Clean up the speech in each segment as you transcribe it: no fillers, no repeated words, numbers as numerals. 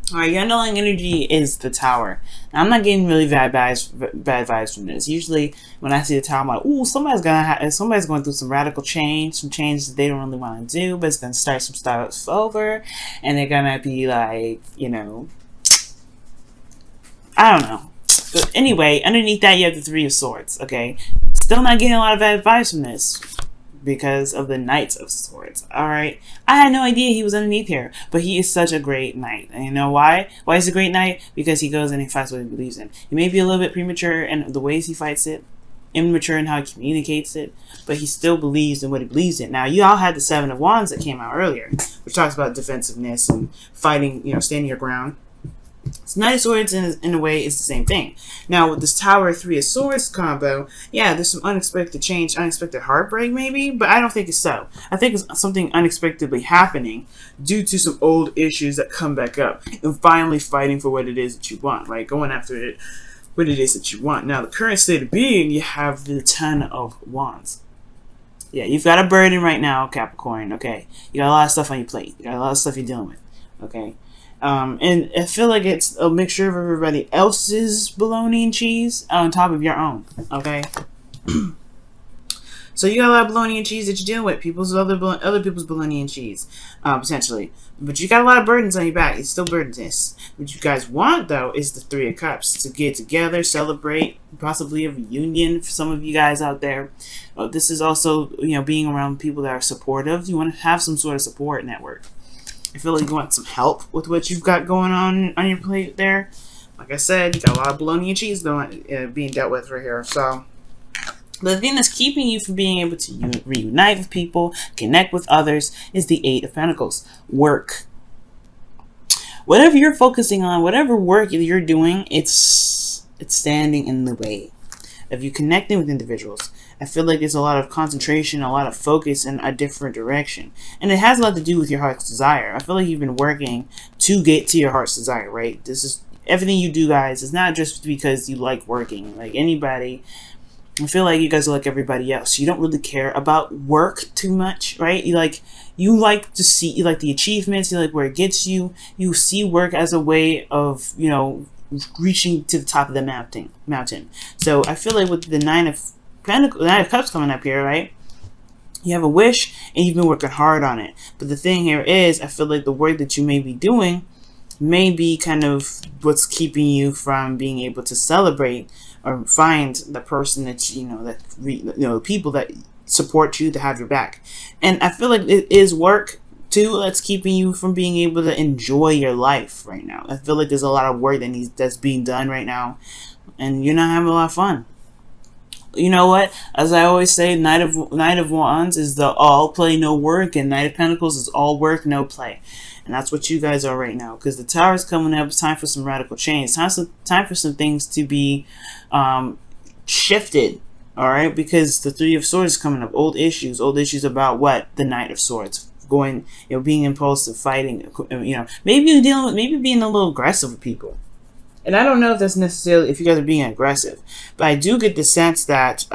Alright, your underlying energy is the Tower. Now, I'm not getting really bad vibes from this. Usually, when I see the Tower, I'm like, ooh, somebody's going through some radical change, some changes that they don't really want to do, but it's gonna start some stuff over, and they're gonna be like, you know, I don't know. But anyway, underneath that, you have the Three of Swords. Okay, still not getting a lot of bad vibes from this, because of the Knight of Swords. Alright. I had no idea he was underneath here, but he is such a great knight. And you know why? Why is he a great knight? Because he goes and he fights what he believes in. He may be a little bit premature in the ways he fights it, immature in how he communicates it, but he still believes in what he believes in. Now, you all had the Seven of Wands that came out earlier, which talks about defensiveness and fighting, you know, standing your ground. So Knight of Swords, in a way, is the same thing. Now, with this Tower Three of Swords combo, yeah, there's some unexpected change, unexpected heartbreak, maybe, but I don't think it's so. I think it's something unexpectedly happening due to some old issues that come back up and finally fighting for what it is that you want, right? Going after it, what it is that you want. Now, the current state of being, you have the Ten of Wands. Yeah, you've got a burden right now, Capricorn, okay? You got a lot of stuff on your plate. You got a lot of stuff you're dealing with, okay? And I feel like it's a mixture of everybody else's bologna and cheese on top of your own, okay? So you got a lot of bologna and cheese that you're dealing with, other people's bologna and cheese, potentially. But you got a lot of burdens on your back. It's still burdensome. What you guys want, though, is the Three of Cups, to get together, celebrate, possibly a reunion for some of you guys out there. This is also, you know, being around people that are supportive. You want to have some sort of support network. I feel like you want some help with what you've got going on your plate there. Like I said, you got a lot of bologna and cheese being dealt with right here. So, the thing that's keeping you from being able to reunite with people, connect with others, is the Eight of Pentacles. Work. Whatever you're focusing on, whatever work you're doing, it's standing in the way of you connecting with individuals. I feel like there's a lot of concentration, a lot of focus in a different direction. And it has a lot to do with your heart's desire. I feel like you've been working to get to your heart's desire, right? This is everything you do, guys. It's not just because you like working. Like anybody, I feel like you guys are like everybody else. You don't really care about work too much, right? You like the achievements, you like where it gets you. You see work as a way of, you know, reaching to the top of the mountain. So I feel like with the Nine of Cups coming up here, right? You have a wish and you've been working hard on it. But the thing here is, I feel like the work that you may be doing may be kind of what's keeping you from being able to celebrate or find the person that people that support you, to have your back. And I feel like it is work too that's keeping you from being able to enjoy your life right now. I feel like there's a lot of work that's being done right now, and you're not having a lot of fun. You know what? As I always say, Knight of Wands is the all play, no work, and Knight of Pentacles is all work, no play. And that's what you guys are right now. Because the Tower is coming up. It's time for some radical change. Time for some things to be shifted. Alright? Because the Three of Swords is coming up. Old issues about what? The Knight of Swords. Going, you know, being impulsive, fighting, you know, maybe being a little aggressive with people. And I don't know if that's necessarily if you guys are being aggressive, but I do get the sense that,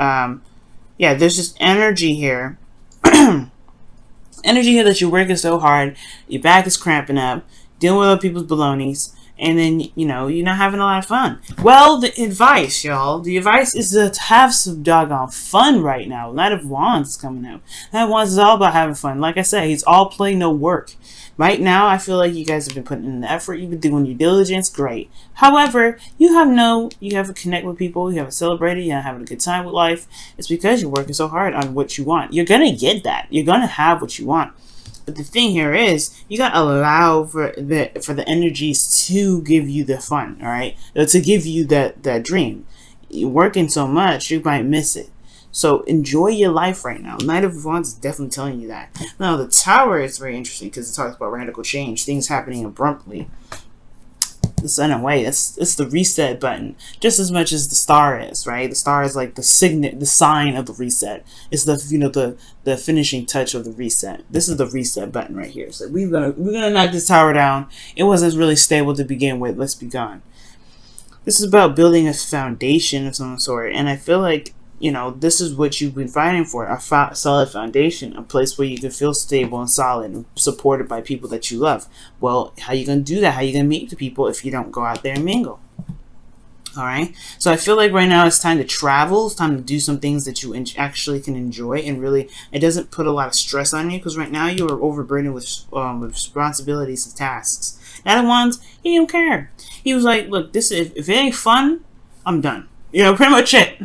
yeah, there's just energy here. Energy here that you're working so hard, your back is cramping up, dealing with other people's balonies, and then, you know, you're not having a lot of fun. Well, the advice, y'all, the advice is to have some doggone fun right now. Knight of Wands is coming out. Knight of Wands is all about having fun. Like I said, he's all play, no work. Right now, I feel like you guys have been putting in the effort. You've been doing your diligence. Great. However, you have to connect with people. You haven't celebrated. You're not having a good time with life. It's because you're working so hard on what you want. You're going to get that. You're going to have what you want. But the thing here is, you got to allow for the energies to give you the fun, all right? To give you that dream. You're working so much, you might miss it. So enjoy your life right now. Knight of Wands is definitely telling you that. Now, the Tower is very interesting because it talks about radical change, things happening abruptly. It's in a way, it's the reset button, just as much as the Star is, right? The Star is like the sign of the reset. It's the finishing touch of the reset. This is the reset button right here. So we're gonna knock this Tower down. It wasn't really stable to begin with. Let's be gone. This is about building a foundation of some sort, and I feel like this is what you've been fighting for, a solid foundation, a place where you can feel stable and solid and supported by people that you love. Well, how you going to do that? How you going to meet the people if you don't go out there and mingle? All right. So I feel like right now it's time to travel. It's time to do some things that you actually can enjoy, and really, it doesn't put a lot of stress on you, because right now you are overburdened with responsibilities and tasks. Now the ones, he didn't care. He was like, look, this if it ain't fun, I'm done. Pretty much it.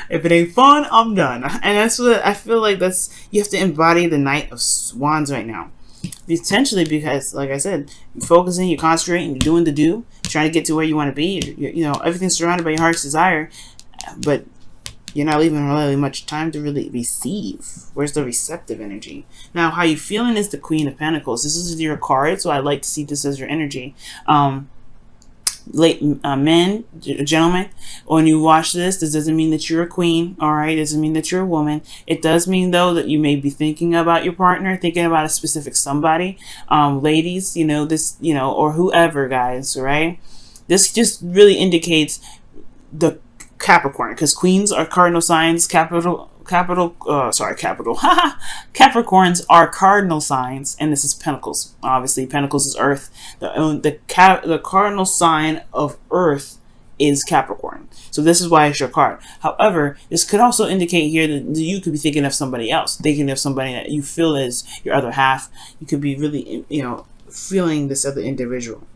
If it ain't fun, I'm done. And that's what I feel like. You have to embody the Knight of Wands right now. Essentially, because, like I said, you're focusing, you're concentrating, you're doing the do, trying to get to where you want to be. Everything's surrounded by your heart's desire, but you're not leaving really much time to really receive. Where's the receptive energy? Now, how you feeling is the Queen of Pentacles. This is your card, so I like to see this as your energy. Men, gentlemen, when you watch this doesn't mean that you're a queen, all right? It doesn't mean that you're a woman. It does mean, though, that you may be thinking about your partner, thinking about a specific somebody. Ladies, or whoever, guys, right? This just really indicates the Capricorn, because queens are cardinal signs, Capricorns are cardinal signs, and this is Pentacles. Obviously, Pentacles is Earth. The cardinal sign of Earth is Capricorn. So this is why it's your card. However, this could also indicate here that you could be thinking of somebody else, thinking of somebody that you feel is your other half. You could be really, feeling this other individual.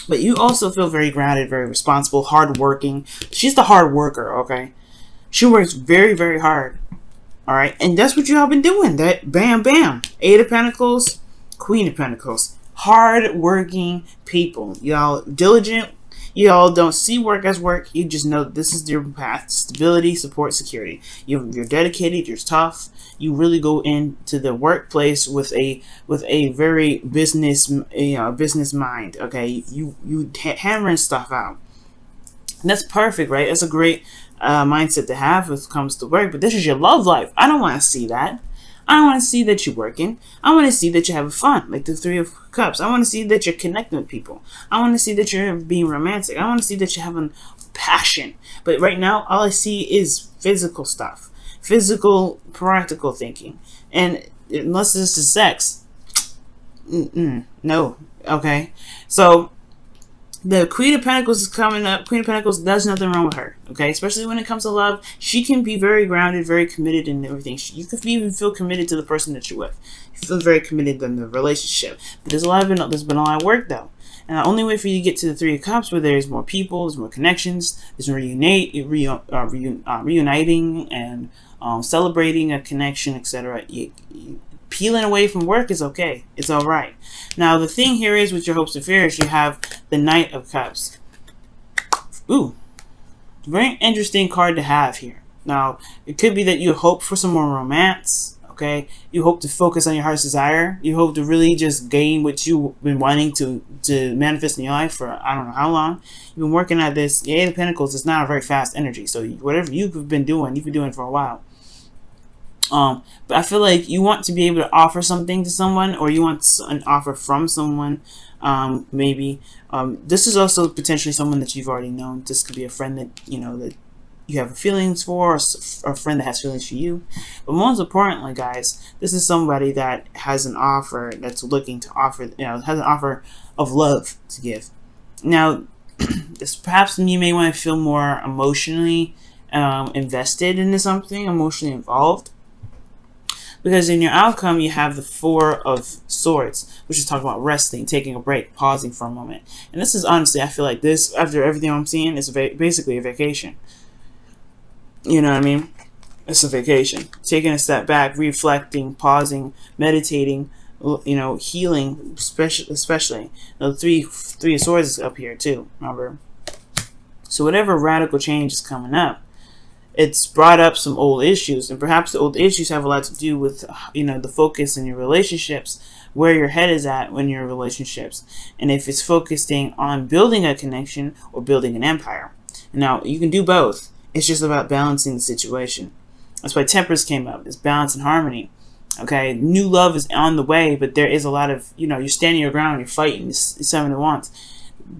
But you also feel very grounded, very responsible, hardworking. She's the hard worker, okay? She works very, very hard. All right. And that's what y'all been doing. That bam, bam. Eight of Pentacles, Queen of Pentacles. Hard-working people. Y'all diligent. Y'all don't see work as work. You just know this is your path. Stability, support, security. You're dedicated. You're tough. You really go into the workplace with a very business mind. Okay. You hammering stuff out. And that's perfect, right? That's a great mindset to have when it comes to work. But this is your love life. I don't want to see that. I don't want to see that you're working. I want to see that you're having fun, like the Three of Cups. I want to see that you're connecting with people. I want to see that you're being romantic. I want to see that you're having passion. But right now, all I see is physical stuff, physical, practical thinking. And unless this is sex, no. Okay, so the Queen of Pentacles is coming up. Queen of Pentacles, there's nothing wrong with her, okay? Especially when it comes to love. She can be very grounded, very committed in everything. You could even feel committed to the person that you're with. You feel very committed in the relationship. But there's been a lot of work, though. And the only way for you to get to the Three of Cups, where there's more people, there's more connections, there's reuniting and celebrating a connection, etc. Peeling away from work is okay. It's all right. Now, the thing here is with your hopes and fears, you have the Knight of Cups. Ooh, very interesting card to have here. Now, it could be that you hope for some more romance. Okay, you hope to focus on your heart's desire. You hope to really just gain what you've been wanting to manifest in your life for I don't know how long. You've been working at this. The Eight of Pentacles is not a very fast energy. So whatever you've been doing it for a while. But I feel like you want to be able to offer something to someone, or you want an offer from someone. Maybe this is also potentially someone that you've already known. This could be a friend that that you have feelings for, or a friend that has feelings for you. But most importantly, guys, this is somebody that has an offer, that's looking to offer, has an offer of love to give. Now, perhaps you may want to feel more emotionally invested into something, emotionally involved. Because in your outcome, you have the Four of Swords, which is talking about resting, taking a break, pausing for a moment. And this is honestly, I feel like this, after everything I'm seeing, is basically a vacation. You know what I mean? It's a vacation. Taking a step back, reflecting, pausing, meditating, healing, especially. The three of Swords is up here too, remember? So whatever radical change is coming up, it's brought up some old issues, and perhaps the old issues have a lot to do with, the focus in your relationships, where your head is at when you're in relationships, and if it's focusing on building a connection or building an empire. Now, you can do both. It's just about balancing the situation. That's why Temperance came up. It's balance and harmony. Okay, new love is on the way, but there is a lot of, you're standing your ground, you're fighting. It's Seven of Wands.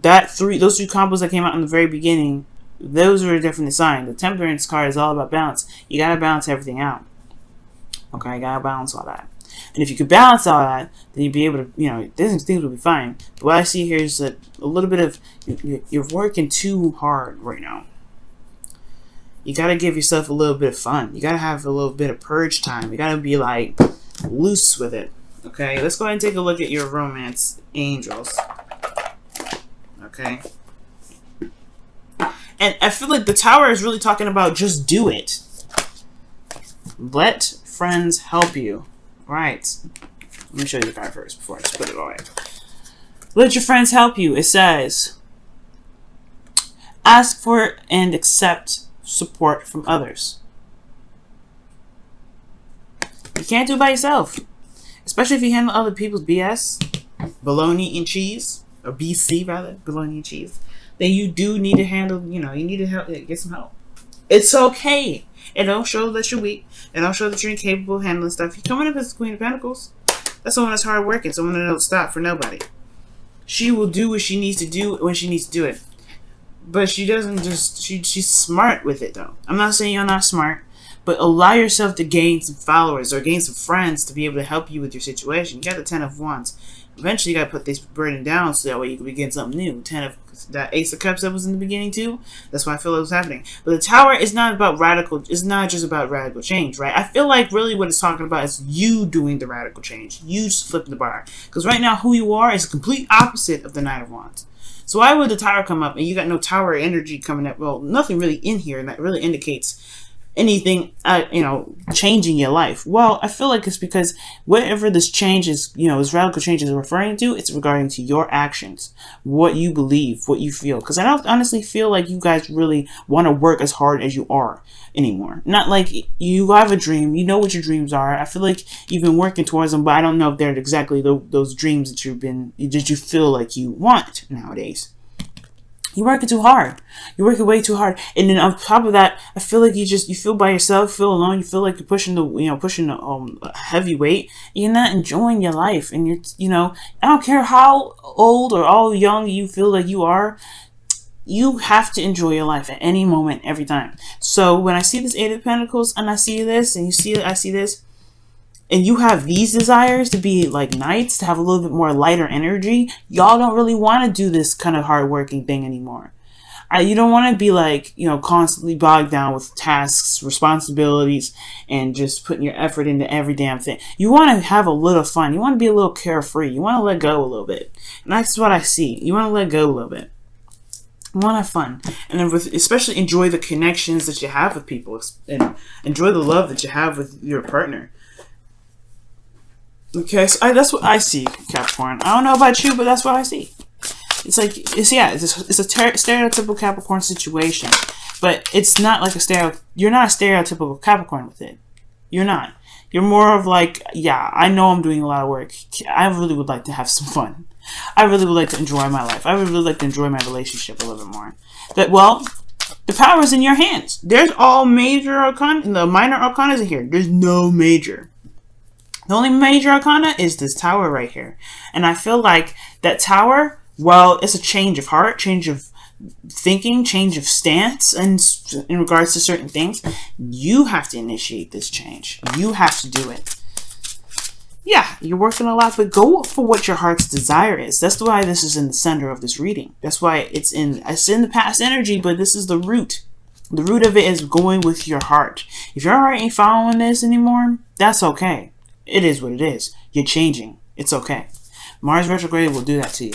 Those two combos that came out in the very beginning Those are a different sign. The Temperance card is all about balance. You gotta balance everything out. Okay, you gotta balance all that. And if you could balance all that, then you'd be able to, things will be fine. But what I see here is that a little bit of, you're working too hard right now. You gotta give yourself a little bit of fun. You gotta have a little bit of purge time. You gotta be like loose with it. Okay, let's go ahead and take a look at your romance angels. Okay. And I feel like the Tower is really talking about just do it. Let friends help you. Right. Let me show you the card first before I just put it away. Let your friends help you. It says, ask for and accept support from others. You can't do it by yourself. Especially if you handle other people's BS, bologna and cheese, or BC rather, bologna and cheese. Then you do need to handle, you need to help, get some help. It's okay. It don't show that you're weak. It don't show that you're incapable of handling stuff. You're coming up as the Queen of Pentacles. That's someone that's hard working, someone that don't stop for nobody. She will do what she needs to do when she needs to do it. But she doesn't just, she's smart with it though. I'm not saying you're not smart, but allow yourself to gain some followers or gain some friends to be able to help you with your situation. You got the 10 of Wands. Eventually you got to put this burden down so that way you can begin something new. That Ace of Cups that was in the beginning too. That's why I feel it was happening. But the Tower is not about radical. It's not just about radical change, right? I feel like really what it's talking about is you doing the radical change. You just flipping the bar. Because right now who you are is the complete opposite of the Knight of Wands. So why would the Tower come up and you got no Tower energy coming up? Well, nothing really in here that really indicates anything, changing your life. Well, I feel like it's because whatever this change is, this radical change is referring to, it's regarding to your actions, what you believe, what you feel. Because I don't honestly feel like you guys really want to work as hard as you are anymore. Not like you have a dream, you know what your dreams are. I feel like you've been working towards them, but I don't know if they're exactly those dreams that you feel like you want nowadays. You're working too hard. You're working way too hard. And then on top of that, I feel like you feel by yourself, feel alone. You feel like you're pushing the heavy weight. You're not enjoying your life. And I don't care how old or how young you feel like you are. You have to enjoy your life at any moment, every time. So when I see this Eight of Pentacles and I see this and I see this, and you have these desires to be like knights, to have a little bit more lighter energy, y'all don't really want to do this kind of hard-working thing anymore. You don't want to be like, constantly bogged down with tasks, responsibilities, and just putting your effort into every damn thing. You want to have a little fun. You want to be a little carefree. You want to let go a little bit. And that's what I see. You want to let go a little bit. You want to have fun. And then especially enjoy the connections that you have with people. And enjoy the love that you have with your partner. Okay, so that's what I see, Capricorn. I don't know about you, but that's what I see. It's like, it's a stereotypical Capricorn situation, but it's not like you're not a stereotypical Capricorn with it. You're not. You're more of like, yeah, I know I'm doing a lot of work. I really would like to have some fun. I really would like to enjoy my life. I would really like to enjoy my relationship a little bit more. But, well, the power is in your hands. There's all major arcana, the minor arcana is in here. There's no major. The only major arcana is this Tower right here. And I feel like that Tower, well, it's a change of heart, change of thinking, change of stance, and in regards to certain things, you have to initiate this change. You have to do it. Yeah, you're working a lot, but go for what your heart's desire is. That's why this is in the center of this reading. That's why it's in the past energy, but this is the root. The root of it is going with your heart. If your heart ain't following this anymore, that's okay. It is what it is. You're changing. It's okay. Mars retrograde will do that to you.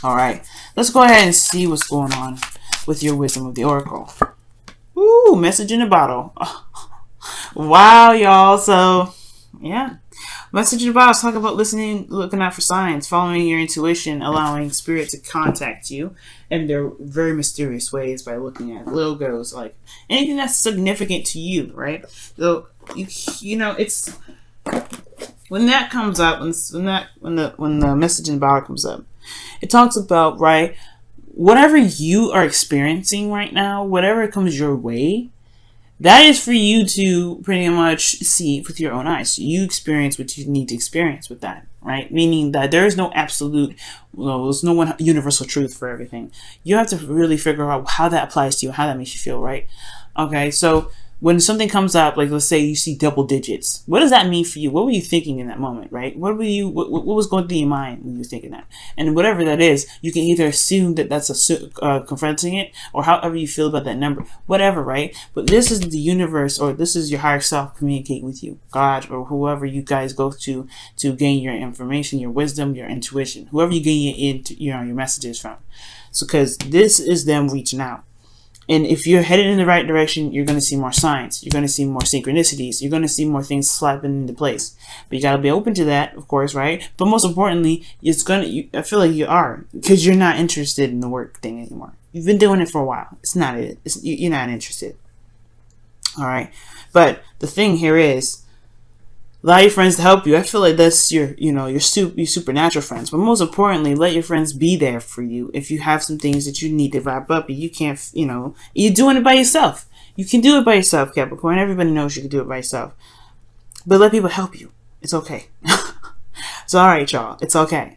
All right. Let's go ahead and see what's going on with your wisdom of the oracle. Ooh, message in a bottle. Wow, y'all. So, yeah. Message in a bottle is talking about listening, looking out for signs, following your intuition, allowing spirit to contact you in their very mysterious ways by looking at logos, like anything that's significant to you, right? So, it's when that comes up, when the message in the bottle comes up, it talks about, right, whatever you are experiencing right now, whatever comes your way, That is for you to pretty much see with your own eyes. You experience what you need to experience with that, right? Meaning that there is no absolute, well, there's no one universal truth for everything. You have to really figure out how that applies to you, how that makes you feel, right? Okay, so when something comes up, like let's say you see double digits, what does that mean for you? What were you thinking in that moment, right? What was going through your mind when you were thinking that? And whatever that is, you can either assume that that's confronting it, or however you feel about that number, whatever, right? But this is the universe, or this is your higher self communicating with you, God, or whoever you guys go to gain your information, your wisdom, your intuition, whoever you gain your messages from. So, because this is them reaching out. And if you're headed in the right direction, you're going to see more signs. You're going to see more synchronicities. You're going to see more things slapping into place. But you got to be open to that, of course, right? But most importantly, I feel like you are, because you're not interested in the work thing anymore. You've been doing it for a while. It's not it. You're not interested. All right. But the thing here is, allow your friends to help you. I feel like that's your supernatural friends. But most importantly, let your friends be there for you if you have some things that you need to wrap up and you can't, you're doing it by yourself. You can do it by yourself, Capricorn. Everybody knows you can do it by yourself. But let people help you. It's okay. It's all right, y'all. It's okay.